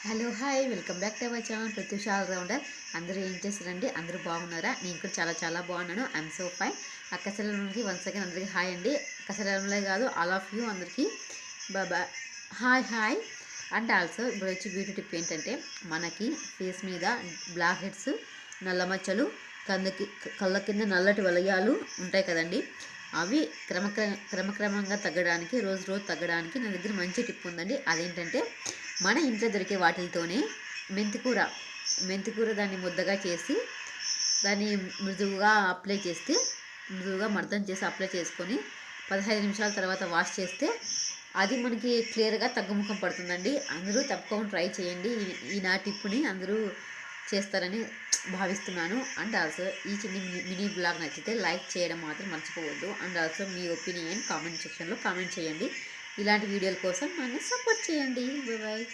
Hello hi welcome back to our channel Prathyusha allrounder. అందరూ ఏం చేస్తారండి? అందరూ బాగున్నారా? నేను కూడా చాలా చాలా బాగున్నాను. I'm so fine. అక్కసెలకి వన్స్ అగైన్ అందరికీ హాయ్ అండి. అక్కసెలే కాదు, ఆల్ ఆఫ్ యూ అందరికీ బాబా హాయ్ హాయ్. అండ్ ఆల్సో ఇప్పుడు వచ్చి బ్యూటీ టిప్ ఏంటంటే, మనకి ఫేస్ మీద బ్లాక్ హెడ్స్, నల్ల మచ్చలు, కళ్ళ కింద నల్లటి వలయాలు ఉంటాయి కదండి. అవి క్రమక్రమంగా తగ్గడానికి, రోజు రోజు తగ్గడానికి నా దగ్గర మంచి టిప్ ఉందండి. అదేంటంటే, మన ఇంట్లో దొరికే వాటితోనే మెంతికూర దాన్ని ముద్దగా చేసి దాన్ని మృదువుగా మర్దన చేసి అప్లై చేసుకొని 15 నిమిషాల తర్వాత వాష్ చేస్తే అది మనకి క్లియర్గా తగ్గుముఖం పడుతుందండి. అందరూ తప్పకుండా ట్రై చేయండి. ఈ నా టిప్ని అందరూ చేస్తారని భావిస్తున్నాను. అండ్ ఆల్సో ఈ చిన్న మినీ బ్లాగ్ నచ్చితే లైక్ చేయడం మాత్రం మర్చిపోవద్దు. And also me opinion comment సెక్షన్లో కామెంట్ చేయండి. ఇలాంటి వీడియోల కోసం నన్ను సపోర్ట్ చేయండి. బాయ్.